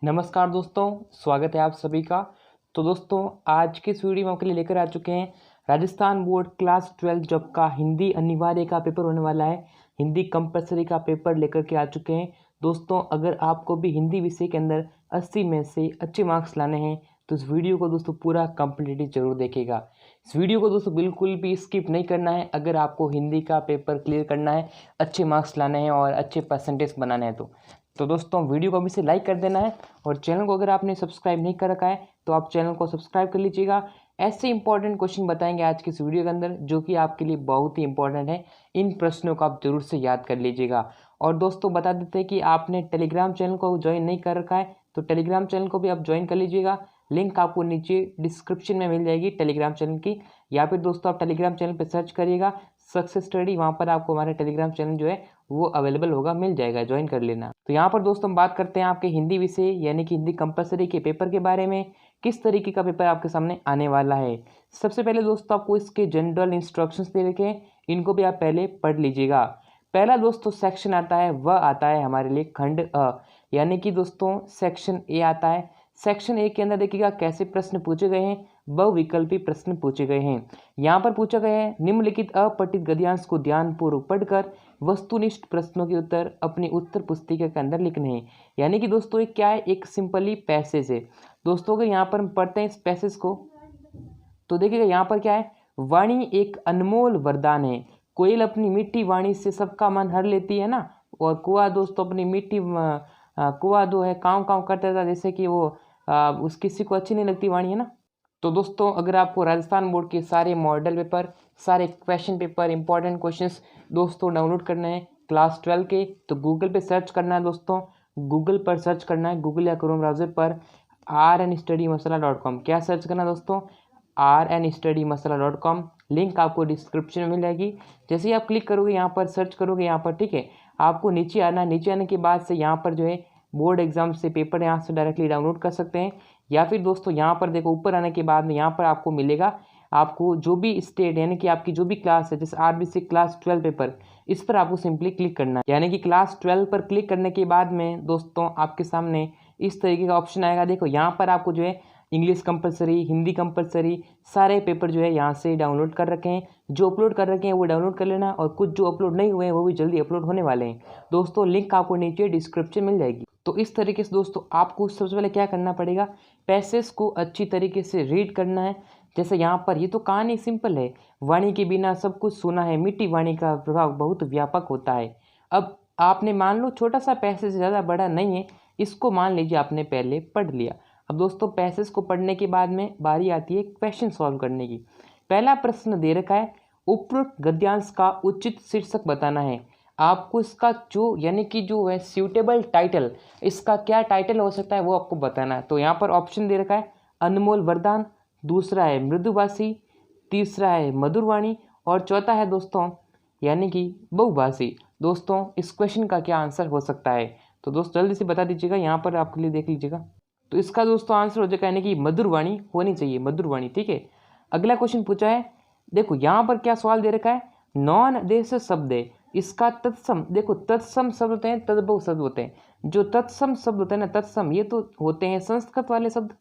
नमस्कार दोस्तों, स्वागत है आप सभी का। तो दोस्तों, आज के इस वीडियो में आपके लिए लेकर आ चुके हैं राजस्थान बोर्ड क्लास 12 जब का हिंदी अनिवार्य का पेपर होने वाला है। हिंदी कंपलसरी का पेपर लेकर के आ चुके हैं। दोस्तों, अगर आपको भी हिंदी विषय के अंदर 80 में से अच्छे मार्क्स लाने हैं तो इस वीडियो को दोस्तों पूरा कंप्लीटली जरूर देखेगा। इस वीडियो को दोस्तों बिल्कुल भी स्किप नहीं करना है अगर आपको हिंदी का पेपर क्लियर करना है, अच्छे मार्क्स लाने हैं और अच्छे परसेंटेज बनाने हैं तो दोस्तों वीडियो को अभी से लाइक कर देना है और चैनल को अगर आपने सब्सक्राइब नहीं कर रखा है तो आप चैनल को सब्सक्राइब कर लीजिएगा। ऐसे इंपॉर्टेंट क्वेश्चन बताएंगे आज की इस वीडियो के अंदर जो कि आपके लिए बहुत ही इंपॉर्टेंट है। इन प्रश्नों को आप जरूर से याद कर लीजिएगा। और दोस्तों बता देते हैं कि आपने टेलीग्राम चैनल को ज्वाइन नहीं कर रखा है तो टेलीग्राम चैनल को भी आप ज्वाइन कर लीजिएगा। लिंक आपको नीचे डिस्क्रिप्शन में मिल जाएगी टेलीग्राम चैनल की, या फिर दोस्तों आप टेलीग्राम चैनल पर सर्च करिएगा सक्सेस स्टडी, वहाँ पर आपको हमारा टेलीग्राम चैनल जो है वो अवेलेबल होगा, मिल जाएगा, ज्वाइन कर लेना। तो यहाँ पर दोस्तों हम बात करते हैं आपके हिंदी विषय यानी कि हिंदी कंपलसरी के पेपर के बारे में। किस तरीके का पेपर आपके सामने आने वाला है। सबसे पहले दोस्तों आपको इसके जनरल इंस्ट्रक्शंस दे रखे हैं, इनको भी आप पहले पढ़ लीजिएगा। पहला दोस्तों सेक्शन आता है, वह आता है हमारे लिए खंड अ, यानी कि दोस्तों सेक्शन ए आता है। सेक्शन ए के अंदर देखिएगा कैसे प्रश्न पूछे गए हैं, बहुविकल्पी प्रश्न पूछे गए हैं। यहाँ पर पूछा गया है निम्नलिखित अपठित गद्यांश को ध्यानपूर्वक पढ़कर वस्तुनिष्ठ प्रश्नों के उत्तर अपनी उत्तर पुस्तिका के अंदर लिखने हैं। यानी कि दोस्तों ये क्या है, एक सिंपली पैसेज है। दोस्तों अगर यहाँ पर हम पढ़ते हैं इस पैसेज को तो देखिएगा यहाँ पर क्या है, वाणी एक अनमोल वरदान है, कोयल अपनी मीठी वाणी से सबका मन हर लेती है ना, और कुआ दोस्तों अपनी मीठी कुआ दो है काँव काँव करता था, जैसे कि वो उस किसी को अच्छी नहीं लगती वाणी, है ना। तो दोस्तों अगर आपको राजस्थान बोर्ड के सारे मॉडल पेपर, सारे क्वेश्चन पेपर, इंपॉर्टेंट क्वेश्चंस दोस्तों डाउनलोड करना है क्लास 12 के, तो गूगल पे सर्च करना है दोस्तों। गूगल पर सर्च करना है, गूगल या क्रोम ब्राउज़र पर rnstudymasala.com। क्या सर्च करना है दोस्तों, rnstudymasala.com। लिंक आपको डिस्क्रिप्शन में मिल जाएगी। जैसे ही आप क्लिक करोगे यहाँ पर, सर्च करोगे यहाँ पर, ठीक है, आपको नीचे आना। नीचे आने के बाद से यहाँ पर जो है बोर्ड एग्जाम से पेपर यहाँ से डायरेक्टली डाउनलोड कर सकते हैं, या फिर दोस्तों यहाँ पर देखो ऊपर आने के बाद में यहाँ पर आपको मिलेगा, आपको जो भी स्टेट यानी कि आपकी जो भी क्लास है, जैसे आरबीसी क्लास 12 पेपर, इस पर आपको सिंपली क्लिक करना है। यानी कि क्लास 12 पर क्लिक करने के बाद में दोस्तों आपके सामने इस तरीके का ऑप्शन आएगा। देखो यहाँ पर आपको जो है इंग्लिश कंपलसरी, हिंदी कंपलसरी, सारे पेपर जो है यहाँ से डाउनलोड कर रखे हैं। जो अपलोड कर रखे हैं वो डाउनलोड कर लेना, और कुछ जो अपलोड नहीं हुए हैं वो भी जल्दी अपलोड होने वाले हैं दोस्तों। लिंक आपको नीचे डिस्क्रिप्शन मिल जाएगी। तो इस तरीके से दोस्तों आपको सबसे पहले क्या करना पड़ेगा, पैसेज को अच्छी तरीके से रीड करना है। जैसे यहाँ पर ये तो कहानी सिंपल है, वाणी के बिना सब कुछ सुना है, मीठी वाणी का प्रभाव बहुत व्यापक होता है। अब आपने मान लो छोटा सा पैसेज, ज़्यादा बड़ा नहीं है, इसको मान लीजिए आपने पहले पढ़ लिया। अब दोस्तों पैसेज को पढ़ने के बाद में बारी आती है क्वेश्चन सॉल्व करने की। पहला प्रश्न दे रखा है, उपरोक्त गद्यांश का उचित शीर्षक बताना है। आपको इसका जो यानी कि जो है सूटेबल टाइटल, इसका क्या टाइटल हो सकता है वो आपको बताना है। तो यहाँ पर ऑप्शन दे रखा है अनमोल वरदान, दूसरा है मृदुभाषी, तीसरा है मधुरवाणी, और चौथा है दोस्तों यानी कि बहुभाषी। दोस्तों इस क्वेश्चन का क्या आंसर हो सकता है, तो दोस्तों जल्दी से बता दीजिएगा, यहाँ पर आपके लिए देख लीजिएगा। तो इसका दोस्तों आंसर हो जाएगा यानी कि मधुरवाणी होनी चाहिए, मधुरवाणी, ठीक है। अगला क्वेश्चन पूछा है, देखो यहाँ पर क्या सवाल दे रखा है, नॉन देश शब्द है, इसका तत्सम, देखो तत्सम शब्द होते हैं, तद्भव शब्द होते हैं। जो तत्सम शब्द होते हैं ना, तत्सम ये तो होते हैं संस्कृत वाले शब्द,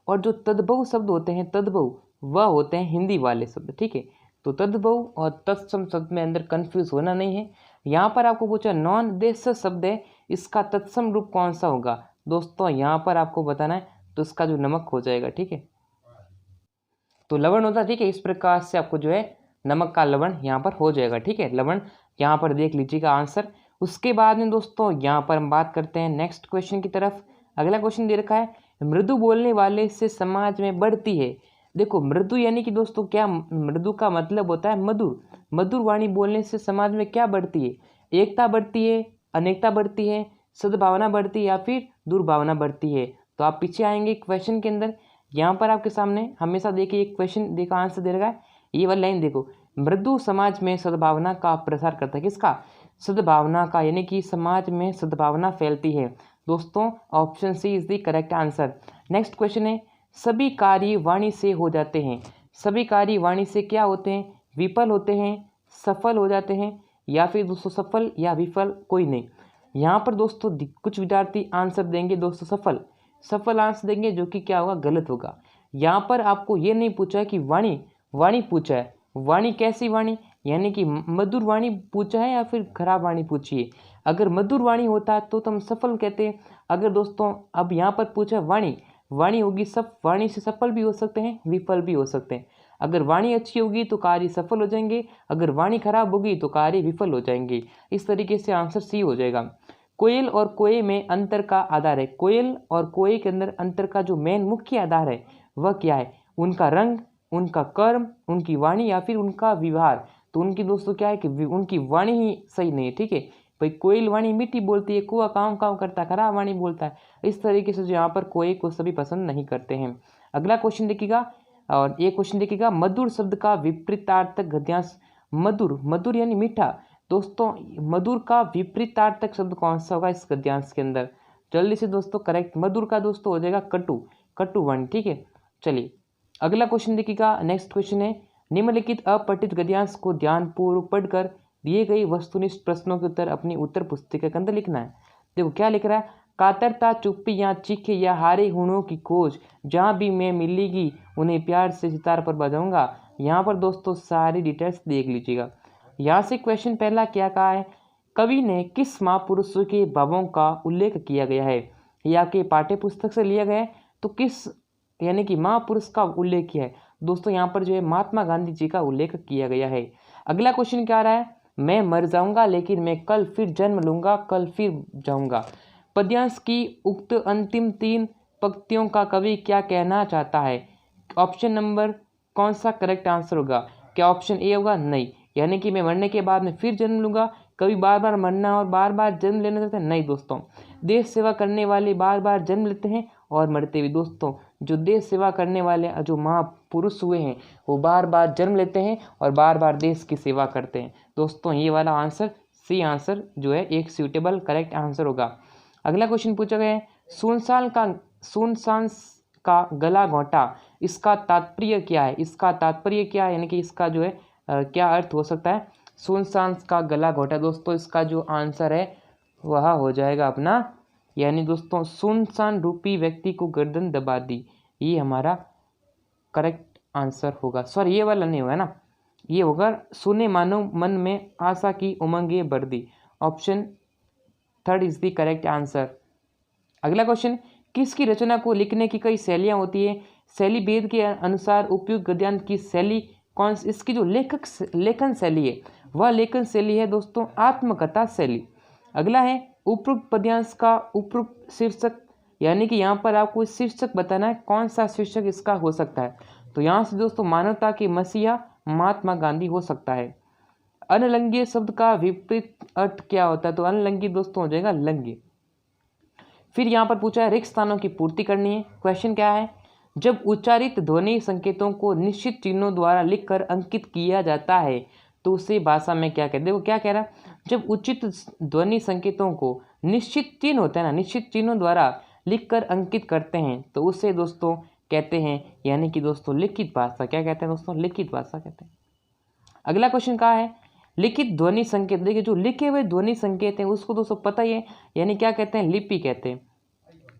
और जो तद्भव शब्द होते हैं, तद्भव वह होते हैं हिंदी वाले शब्द, ठीक है। तो तद्भव और तत्सम शब्द में अंदर कंफ्यूज होना नहीं है। यहाँ पर आपको पूछा नॉन देश शब्द है, इसका तत्सम रूप कौन सा होगा। दोस्तों यहाँ पर आपको बताना है, तो इसका जो नमक हो जाएगा, ठीक है, तो लवण होता है, ठीक है। इस प्रकार से आपको जो है नमक का लवण यहाँ पर हो जाएगा, ठीक है, लवण। यहाँ पर देख लीजिएगा आंसर। उसके बाद में दोस्तों यहाँ पर हम बात करते हैं नेक्स्ट क्वेश्चन की तरफ। अगला क्वेश्चन दे रखा है, मृदु बोलने वाले से समाज में बढ़ती है। देखो मृदु यानी कि दोस्तों क्या, मृदु का मतलब होता है मधुर। मधुर वाणी बोलने से समाज में क्या बढ़ती है, एकता बढ़ती है, अनेकता बढ़ती है, सद्भावना बढ़ती है, या फिर दुर्भावना बढ़ती है। तो आप पीछे आएंगे क्वेश्चन के अंदर, यहाँ पर आपके सामने हमेशा देखिए एक क्वेश्चन देखा आंसर दे रखा है, ये वाली लाइन देखो, मृदु समाज में सद्भावना का प्रसार करता है। किसका, सद्भावना का, यानी कि समाज में सद्भावना फैलती है। दोस्तों option C is the correct answer. Next question है, सभी कार्य वाणी से हो जाते हैं। सभी कार्य वाणी से क्या होते हैं, विफल होते हैं, सफल हो जाते हैं, या फिर दोस्तों सफल या विफल कोई नहीं। यहाँ पर दोस्तों कुछ विद्यार्थी आंसर देंगे दोस्तों सफल आंसर देंगे, जो कि क्या होगा, गलत होगा। यहाँ पर आपको ये नहीं पूछा है कि वाणी पूछा है, वाणी कैसी वाणी, यानी कि मधुर वाणी पूछा है या फिर खराब वाणी पूछी है। अगर मधुर वाणी होता तो हम सफल कहते हैं। अगर दोस्तों अब यहाँ पर पूछा वाणी होगी, वाणी से सफल भी हो सकते हैं, विफल भी हो सकते हैं। अगर वाणी अच्छी होगी तो कार्य सफल हो जाएंगे, अगर वाणी खराब होगी तो कार्य विफल हो जाएंगे। इस तरीके से आंसर सी हो जाएगा। कोयल और कोए में अंतर का आधार है। कोयल और कोए के अंदर अंतर का जो मेन मुख्य आधार है वह क्या है, उनका रंग, उनका कर्म, उनकी वाणी या फिर उनका व्यवहार। तो उनकी दोस्तों क्या है कि उनकी वाणी ही सही नहीं है, ठीक है भाई। कोयल वाणी मीठी बोलती है, कुआ काव काव करता है, खराब वाणी बोलता है। इस तरीके से जो यहाँ पर कोए को सभी पसंद नहीं करते हैं। अगला क्वेश्चन देखिएगा, और ये क्वेश्चन देखिएगा, मधुर शब्द का विपरीतार्थक गद्यांश। मधुर यानी मीठा। दोस्तों मधुर का विपरीतार्थक शब्द कौन सा होगा इस गद्यांश के अंदर? जल्दी से दोस्तों करेक्ट, मधुर का दोस्तों हो जाएगा कटु वाणी, ठीक है। चलिए अगला क्वेश्चन देखिएगा। नेक्स्ट क्वेश्चन है, निम्नलिखित अपठित गद्यांश को ध्यानपूर्वक पढ़कर दिए गए वस्तुनिष्ठ प्रश्नों के उत्तर अपनी उत्तर पुस्तिका के अंदर लिखना है। देखो क्या लिख रहा है, कातरता, चुप्पी या चीखे या हारे हुनों की खोज, जहाँ भी मैं मिलेगी उन्हें प्यार से सितार पर बजाऊंगा। यहाँ पर दोस्तों सारी डिटेल्स देख लीजिएगा। यहाँ से क्वेश्चन पहला क्या कहा है, कवि ने किस महापुरुष के भावों का उल्लेख किया गया है? यह आपके पाठ्य पुस्तक से लिया गया है, तो किस यानी कि महापुरुष का उल्लेख किया है? दोस्तों यहाँ पर जो है महात्मा गांधी जी का उल्लेख किया गया है। अगला क्वेश्चन क्या आ रहा है, मैं मर जाऊंगा लेकिन मैं कल फिर जन्म लूंगा, कल फिर जाऊंगा। पद्यांश की उक्त अंतिम 3 पंक्तियों का कवि क्या कहना चाहता है? ऑप्शन नंबर कौन सा करेक्ट आंसर होगा? क्या ऑप्शन ए होगा? नहीं, यानी कि मैं मरने के बाद में फिर जन्म लूंगा। कभी बार बार मरना और बार बार जन्म लेना चाहते हैं? नहीं दोस्तों, देश सेवा करने वाले बार बार जन्म लेते हैं और मरते भी। दोस्तों जो देश सेवा करने वाले जो महापुरुष हुए हैं वो बार बार जन्म लेते हैं और बार बार देश की सेवा करते हैं। दोस्तों ये वाला आंसर सी आंसर जो है एक सूटेबल करेक्ट आंसर होगा। अगला क्वेश्चन पूछा गया है, सुनसान का गला घोंटा, इसका तात्पर्य क्या है? इसका तात्पर्य क्या है, यानी कि इसका जो है क्या अर्थ हो सकता है? सुनसान का गला घोंटा, दोस्तों इसका जो आंसर है वह हो जाएगा अपना, यानी दोस्तों सुनसान रूपी व्यक्ति को गर्दन दबा दी। ये हमारा करेक्ट आंसर होगा। सॉरी ये वाला नहीं होगा ना, ये होगा सुने मानो मन में आशा की उमंगे भर दी। Option 3 is the correct answer. अगला क्वेश्चन, किसकी रचना को लिखने की कई शैलियाँ होती है? शैली भेद के अनुसार उपयुक्त गद्यांश की शैली कौन सी? इसकी जो लेखन शैली है वह लेखन शैली है दोस्तों आत्मकथा शैली। अगला है, उपरोक्त पद्यांश का उपरोक्त शीर्षक, यानी कि यहाँ पर आपको शीर्षक बताना है, कौन सा शीर्षक इसका हो सकता है? तो यहाँ से दोस्तों मानवता के मसीहा महात्मा गांधी हो सकता है। अनलंघ्य शब्द का विपरीत अर्थ क्या होता है? तो अनलंघ्य दोस्तों हो जाएगा लंघ्य। फिर यहाँ पर पूछा है रिक्त स्थानों की पूर्ति करनी है। क्वेश्चन क्या है, जब उच्चारित ध्वनि संकेतों को निश्चित चिन्हों द्वारा लिखकर अंकित किया जाता है तो उसे भाषा में क्या कहते हैं? देखो क्या कह रहा है, जब उचित ध्वनि संकेतों को निश्चित चिन्ह होता है ना, निश्चित चिन्हों द्वारा लिखकर अंकित करते हैं तो उसे दोस्तों कहते हैं, यानी कि दोस्तों लिखित भाषा। क्या कहते हैं दोस्तों? लिखित भाषा कहते हैं। अगला क्वेश्चन कहा है, लिखित ध्वनि संकेत। देखिए जो लिखे हुए ध्वनि संकेत हैं उसको दोस्तों पता ही है, यानी क्या कहते हैं? लिपि कहते हैं।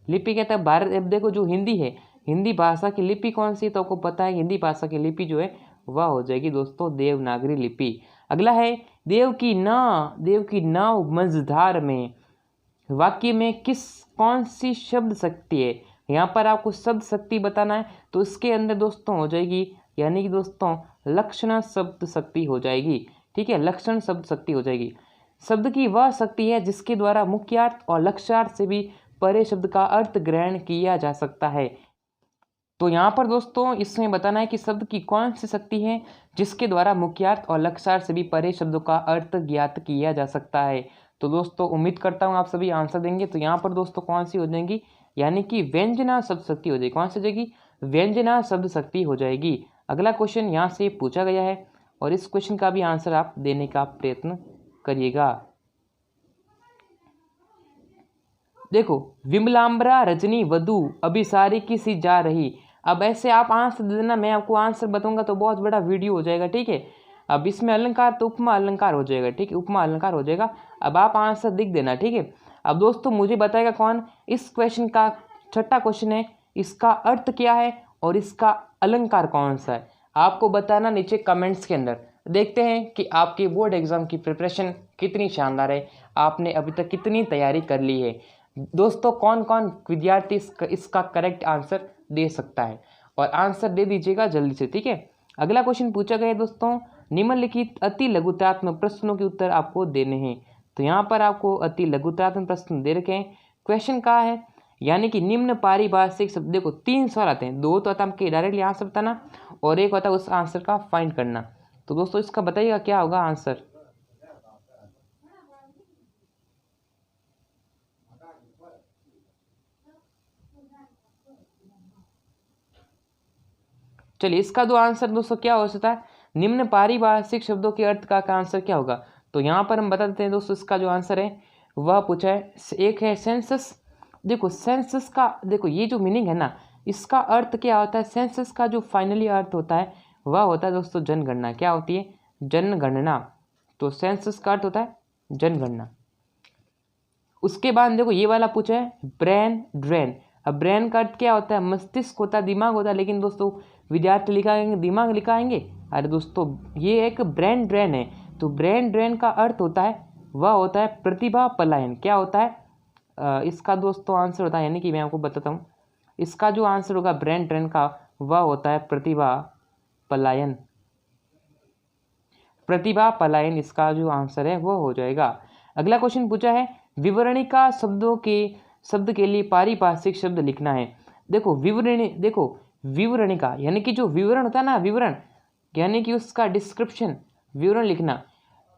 लिपि कहते हैं भारत। अब देखो जो हिंदी है, हिंदी भाषा की लिपि कौन सी? तो आपको पता है हिंदी भाषा की लिपि जो है वह हो जाएगी दोस्तों देवनागरी लिपि। अगला है, देव की नाव मझधार में, वाक्य में कौन सी शब्द शक्ति है? यहाँ पर आपको शब्द शक्ति बताना है, तो इसके अंदर दोस्तों हो जाएगी, यानी कि दोस्तों लक्षण शब्द शक्ति हो जाएगी। ठीक है, लक्षण शब्द शक्ति हो जाएगी। शब्द की वह शक्ति है जिसके द्वारा मुख्यार्थ और लक्ष्यार्थ से भी परे शब्द का अर्थ ग्रहण किया जा सकता है। तो यहाँ पर दोस्तों इसमें बताना है कि शब्द की कौन सी शक्ति है जिसके द्वारा मुख्यार्थ और लक्ष्यार्थ से भी परे शब्दों का अर्थ ज्ञात किया जा सकता है। तो दोस्तों उम्मीद करता हूँ आप सभी आंसर देंगे। तो यहाँ पर दोस्तों कौन सी हो जाएगी, यानी कि व्यंजना शब्द शक्ति हो जाएगी। कौन सी हो जाएगी? व्यंजना शब्द शक्ति हो जाएगी। अगला क्वेश्चन यहाँ से पूछा गया है और इस क्वेश्चन का भी आंसर आप देने का प्रयत्न करिएगा। देखो, विमलांबरा रजनी वधु अभिसारी की सी जा रही। अब ऐसे आप आंसर दे देना, मैं आपको आंसर बताऊंगा तो बहुत बड़ा वीडियो हो जाएगा। ठीक है, अब इसमें अलंकार तो उपमा अलंकार हो जाएगा, ठीक है, उपमा अलंकार हो जाएगा। अब आप आंसर लिख देना, ठीक है। अब दोस्तों मुझे बताएगा कौन, इस क्वेश्चन का छठा क्वेश्चन है, इसका अर्थ क्या है और इसका अलंकार कौन सा है, आपको बताना नीचे कमेंट्स के अंदर। देखते हैं कि आपके बोर्ड एग्जाम की प्रिपरेशन कितनी शानदार है, आपने अभी तक कितनी तैयारी कर ली है। दोस्तों कौन कौन विद्यार्थी इसका करेक्ट आंसर दे सकता है, और आंसर दे दीजिएगा जल्दी से, ठीक है। अगला क्वेश्चन पूछा गया है दोस्तों, निम्नलिखित अति लघुतात्मक प्रश्नों के उत्तर आपको देने हैं। तो यहाँ पर आपको अति लघुतात्मक प्रश्न दे रखे हैं। क्वेश्चन कहा है, यानी कि निम्न पारिभाषिक शब्द, देखो 3 सवाल आते हैं, 2 तो आता है डायरेक्टली आंसर बताना और एक होता है उस आंसर का फाइंड करना। तो दोस्तों इसका बताइएगा क्या होगा आंसर। चलिए इसका दो आंसर दोस्तों क्या हो सकता है, निम्न पारिभाषिक शब्दों के अर्थ का आंसर क्या होगा। तो यहाँ पर हम बता देते हैं दोस्तों, इसका जो आंसर है वह पूछा है, एक है सेंसस। देखो सेंसस का, देखो ये जो मीनिंग है ना, इसका अर्थ क्या होता है, सेंसस का जो फाइनली अर्थ होता है वह होता है दोस्तों जनगणना। क्या होती है, जनगणना। तो सेंसस का अर्थ होता है जनगणना। उसके बाद देखो ये वाला पूछा है ब्रेन ड्रेन। अब ब्रेन का अर्थ क्या होता है, मस्तिष्क होता है, दिमाग होता है, लेकिन दोस्तों विद्यार्थी लिखाएंगे दिमाग लिखाएंगे। अरे दोस्तों ये एक ब्रेन ड्रेन है। तो ब्रेन ड्रेन का अर्थ होता है, वह होता है प्रतिभा पलायन। क्या होता है इसका दोस्तों आंसर होता है, यानी कि मैं आपको बताता हूँ, इसका जो आंसर होगा ब्रेन ड्रेन का, वह होता है प्रतिभा पलायन। प्रतिभा पलायन इसका जो आंसर है वो हो जाएगा। अगला क्वेश्चन पूछा है, विवरणिका शब्द के लिए पारिभाषिक शब्द लिखना है। देखो विवरणिका यानी कि जो विवरण होता है ना, विवरण यानी कि उसका डिस्क्रिप्शन, विवरण लिखना।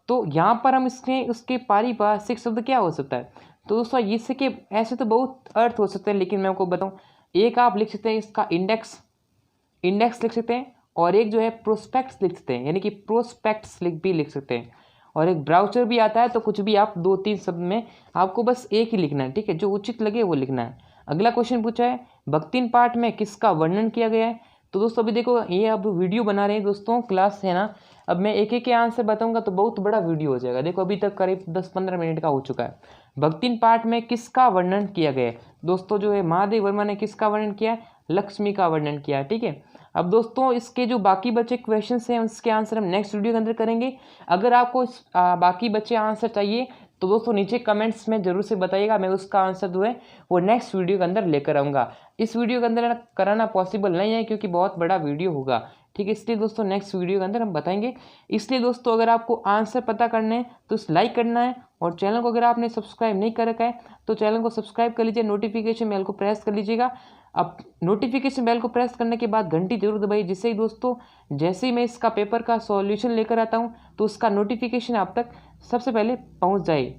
तो यहाँ पर हम उसके पारिभाषिक शब्द क्या हो सकता है। तो दोस्तों इसके ऐसे तो बहुत अर्थ हो सकते हैं, लेकिन मैं आपको बताऊँ, एक आप लिख सकते हैं इसका इंडेक्स लिख सकते हैं, और एक जो है प्रोस्पेक्ट्स लिख सकते हैं, यानी कि प्रोस्पेक्ट्स भी लिख सकते हैं, और एक ब्राउचर भी आता है। तो कुछ भी आप 2-3 शब्द में आपको बस एक ही लिखना है, ठीक है, जो उचित लगे वो लिखना है। अगला क्वेश्चन पूछा है, भक्तिन पाठ में किसका वर्णन किया गया है। तो दोस्तों अभी देखो ये अब वीडियो बना रहे हैं दोस्तों, क्लास है ना, अब मैं एक एक के आंसर बताऊंगा तो बहुत बड़ा वीडियो हो जाएगा। देखो अभी तक करीब 10-15 मिनट का हो चुका है। भक्तिन पाठ में किसका वर्णन किया गया है। दोस्तों जो है महादेव वर्मा ने किसका वर्णन किया है, लक्ष्मी का वर्णन किया है, ठीक है। अब दोस्तों इसके जो बाकी बचे क्वेश्चंस हैं उसके आंसर हम नेक्स्ट वीडियो के अंदर करेंगे। अगर आपको बाकी बचे आंसर चाहिए तो दोस्तों नीचे कमेंट्स में जरूर से बताइएगा, मैं उसका आंसर जो है वो नेक्स्ट वीडियो के अंदर लेकर आऊँगा। इस वीडियो के अंदर कराना पॉसिबल नहीं है क्योंकि बहुत बड़ा वीडियो होगा, ठीक है, इसलिए दोस्तों नेक्स्ट वीडियो के अंदर हम बताएंगे। इसलिए दोस्तों अगर आपको आंसर पता करने हैं तो लाइक करना है, और चैनल को अगर आपने सब्सक्राइब नहीं कर रखा है तो चैनल को सब्सक्राइब कर लीजिए, नोटिफिकेशन बेल को प्रेस कर लीजिएगा। अब नोटिफिकेशन बेल को प्रेस करने के बाद घंटी जरूर दबाइए, जिससे ही दोस्तों जैसे ही मैं इसका पेपर का सॉल्यूशन लेकर आता हूँ तो उसका नोटिफिकेशन आप तक सबसे पहले पहुँच जाए।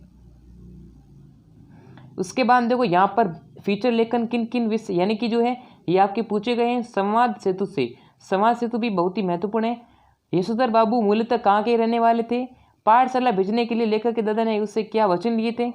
उसके बाद देखो यहाँ पर फीचर लेखन किन किन विषय यानी कि जो है ये आपके पूछे गए हैं संवाद सेतु से। संवाद सेतु भी बहुत ही महत्वपूर्ण है। यशोधर बाबू मूलतः कहाँ के रहने वाले थे, पाठशाला भेजने के लिए लेखक के दादा ने उससे क्या वचन लिए थे,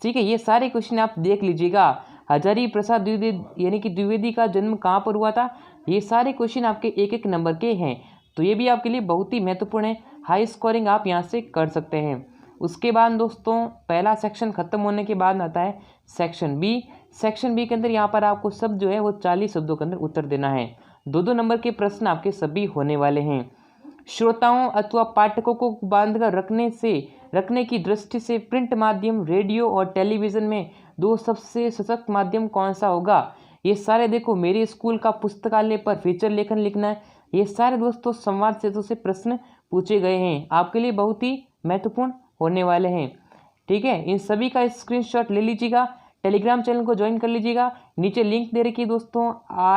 ठीक है, ये सारे क्वेश्चन आप देख लीजिएगा। हजारी प्रसाद द्विवेदी यानी कि द्विवेदी का जन्म कहाँ पर हुआ था, ये सारे क्वेश्चन आपके एक एक नंबर के हैं, तो ये भी आपके लिए बहुत ही महत्वपूर्ण है। हाई स्कोरिंग आप यहाँ से कर सकते हैं। उसके बाद दोस्तों पहला सेक्शन खत्म होने के बाद आता है सेक्शन बी। सेक्शन बी के अंदर यहाँ पर आपको सब जो है वो 40 शब्दों के अंदर उत्तर देना है। 2-2 नंबर के प्रश्न आपके सभी होने वाले हैं। श्रोताओं अथवा पाठकों को बांधकर रखने की दृष्टि से प्रिंट माध्यम, रेडियो और टेलीविज़न में 2 सबसे सशक्त माध्यम कौन सा होगा। ये सारे देखो मेरे स्कूल का पुस्तकालय पर फीचर लेखन लिखना है। ये सारे दोस्तों संवाद सेतु से प्रश्न पूछे गए हैं, आपके लिए बहुत ही महत्वपूर्ण होने वाले हैं, ठीक है। इन सभी का स्क्रीनशॉट ले लीजिएगा, टेलीग्राम चैनल को ज्वाइन कर लीजिएगा। नीचे लिंक दे रखी है दोस्तों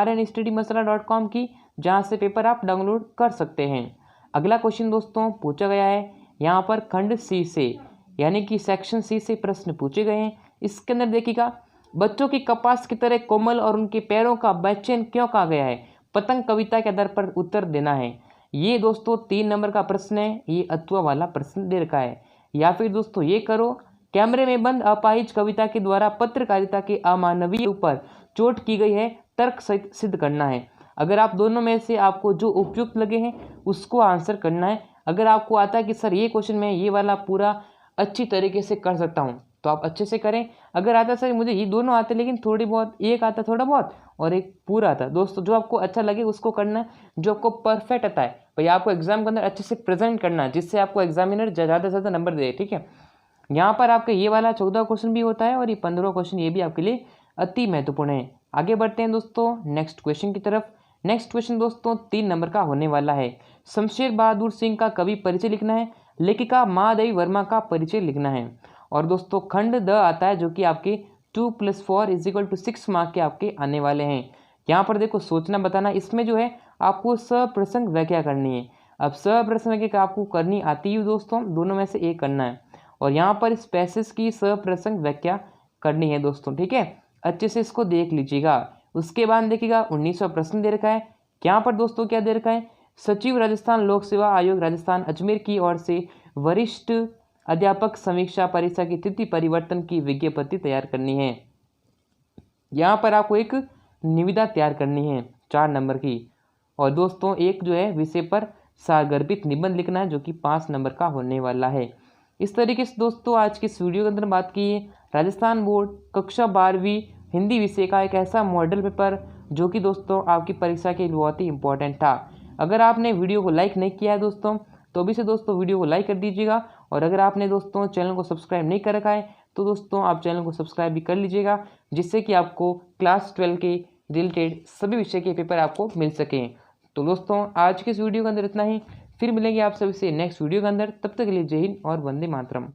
rnstudymasala.com की, जहाँ से पेपर आप डाउनलोड कर सकते हैं। अगला क्वेश्चन दोस्तों पूछा गया है यहाँ पर खंड सी से, यानी कि सेक्शन सी से प्रश्न पूछे गए हैं। इसके अंदर देखिएगा, बच्चों की कपास की तरह कोमल और उनके पैरों का बेचैन क्यों कहा गया है, पतंग कविता के आधार पर उत्तर देना है। ये दोस्तों 3 नंबर का प्रश्न है, ये अथवा वाला प्रश्न दे रखा है। या फिर दोस्तों ये करो, कैमरे में बंद अपाहिज कविता के द्वारा पत्रकारिता के अमानवीय ऊपर चोट की गई है, तर्क सिद्ध करना है। अगर आप दोनों में से आपको जो उपयुक्त लगे हैं उसको आंसर करना है। अगर आपको आता है कि सर ये क्वेश्चन मैं ये वाला पूरा अच्छी तरीके से कर सकता हूँ तो आप अच्छे से करें। अगर आता है सर मुझे ये दोनों आते लेकिन थोड़ी बहुत, एक आता थोड़ा बहुत और एक पूरा आता, दोस्तों जो आपको अच्छा लगे उसको करना है, जो आपको परफेक्ट आता है भाई आपको एग्जाम के अंदर अच्छे से प्रेजेंट करना है जिससे आपको एग्जामिनर ज़्यादा से ज़्यादा नंबर दे। ठीक है, यहाँ पर आपका ये वाला 14 क्वेश्चन भी होता है और ये 15 क्वेश्चन ये भी आपके लिए अति महत्वपूर्ण है। आगे बढ़ते हैं दोस्तों नेक्स्ट क्वेश्चन की तरफ। नेक्स्ट क्वेश्चन दोस्तों 3 नंबर का होने वाला है। शमशेर बहादुर सिंह का कवि परिचय लिखना है, लेखिका महादेवी वर्मा का परिचय लिखना है। और दोस्तों खंड द आता है जो कि आपके 2 + 4 = 6 मार्क के आपके आने वाले हैं। यहाँ पर देखो सोचना बताना, इसमें जो है आपको सप्रसंग व्याख्या करनी है। अब सप्रसंग व्याख्या आपको करनी आती है दोस्तों, दोनों में से एक करना है और यहाँ पर इस पैसेज की सप्रसंग व्याख्या करनी है दोस्तों। ठीक है, अच्छे से इसको देख लीजिएगा। उसके बाद देखिएगा 19वां प्रश्न दे रखा है। यहाँ पर दोस्तों क्या दे रखा है, सचिव राजस्थान लोक सेवा आयोग राजस्थान अजमेर की ओर से वरिष्ठ अध्यापक समीक्षा परीक्षा की तिथि परिवर्तन की विज्ञप्ति तैयार करनी है। यहाँ पर आपको एक निविदा तैयार करनी है 4 नंबर की और दोस्तों एक जो है विषय पर सागर्भित निबंध लिखना है जो कि 5 नंबर का होने वाला है। इस तरीके से दोस्तों आज की इस वीडियो के अंदर बात की है राजस्थान बोर्ड कक्षा 12वीं हिंदी विषय का एक ऐसा मॉडल पेपर जो कि दोस्तों आपकी परीक्षा के लिए बहुत ही इंपॉर्टेंट था। अगर आपने वीडियो को लाइक नहीं किया है दोस्तों तो अभी से दोस्तों वीडियो को लाइक कर दीजिएगा और अगर आपने दोस्तों चैनल को सब्सक्राइब नहीं कर रखा है तो दोस्तों आप चैनल को सब्सक्राइब भी कर लीजिएगा जिससे कि आपको क्लास 12 के रिलेटेड सभी विषय के पेपर आपको मिल सकें। तो दोस्तों आज के इस वीडियो के अंदर इतना ही, फिर मिलेंगे आप सभी से नेक्स्ट वीडियो के अंदर। तब तक के लिए जय हिंद और वंदे मातरम।